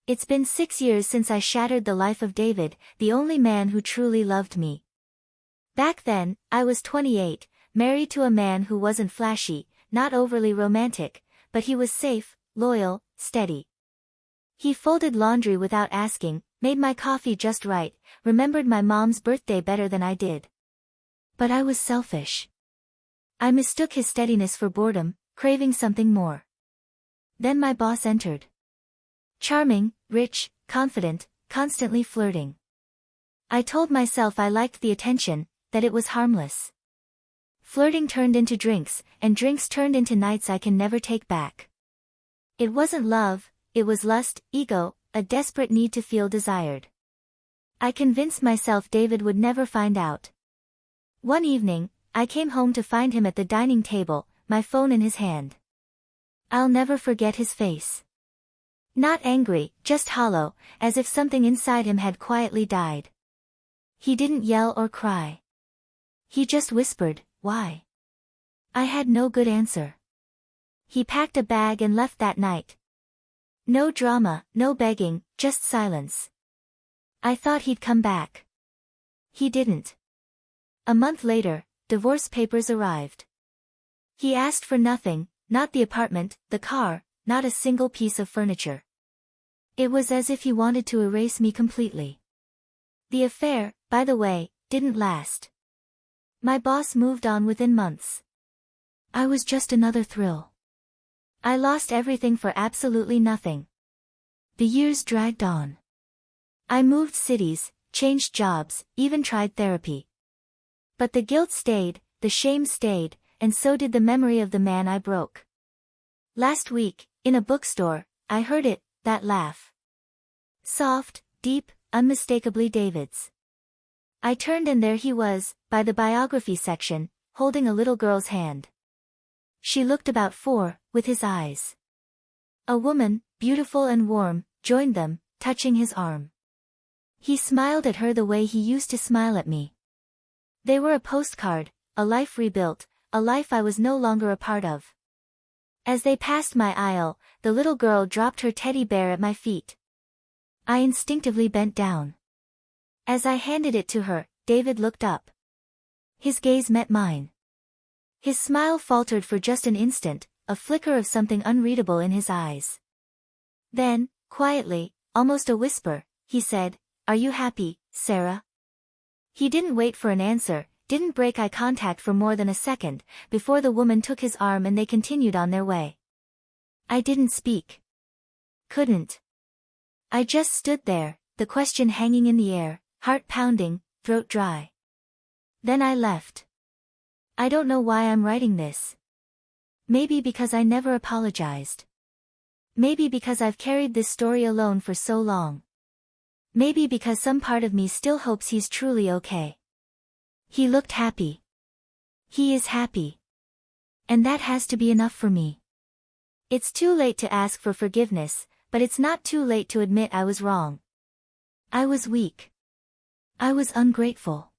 It's been 6 years since I shattered the life of David, the only man who truly loved me. Back then, I was 28, married to a man who wasn't flashy, not overly romantic, but he was safe, loyal, steady. He folded laundry without asking, made my coffee just right, remembered my mom's birthday better than I did. But I was selfish. I mistook his steadiness for boredom, craving something more. Then my boss entered. Charming, rich, confident, constantly flirting. I told myself I liked the attention, that it was harmless. Flirting turned into drinks, and drinks turned into nights I can never take back. It wasn't love, it was lust, ego, a desperate need to feel desired. I convinced myself David would never find out. One evening, I came home to find him at the dining table, my phone in his hand. I'll never forget his face. Not angry, just hollow, as if something inside him had quietly died. He didn't yell or cry. He just whispered, "Why?" I had no good answer. He packed a bag and left that night. No drama, no begging, just silence. I thought he'd come back. He didn't. A month later, divorce papers arrived. He asked for nothing, not the apartment, the car, not a single piece of furniture. It was as if he wanted to erase me completely. The affair, by the way, didn't last. My boss moved on within months. I was just another thrill. I lost everything for absolutely nothing. The years dragged on. I moved cities, changed jobs, even tried therapy. But the guilt stayed, the shame stayed, and so did the memory of the man I broke. Last week, in a bookstore, I heard it, that laugh. Soft, deep, unmistakably David's. I turned and there he was, by the biography section, holding a little girl's hand. She looked about 4, with his eyes. A woman, beautiful and warm, joined them, touching his arm. He smiled at her the way he used to smile at me. They were a postcard, a life rebuilt, a life I was no longer a part of. As they passed my aisle, the little girl dropped her teddy bear at my feet. I instinctively bent down. As I handed it to her, David looked up. His gaze met mine. His smile faltered for just an instant, a flicker of something unreadable in his eyes. Then, quietly, almost a whisper, he said, "Are you happy, Sarah?" He didn't wait for an answer, didn't break eye contact for more than a second, before the woman took his arm and they continued on their way. I didn't speak. Couldn't. I just stood there, the question hanging in the air, heart pounding, throat dry. Then I left. I don't know why I'm writing this. Maybe because I never apologized. Maybe because I've carried this story alone for so long. Maybe because some part of me still hopes he's truly okay. He looked happy. He is happy. And that has to be enough for me. It's too late to ask for forgiveness, but it's not too late to admit I was wrong. I was weak. I was ungrateful.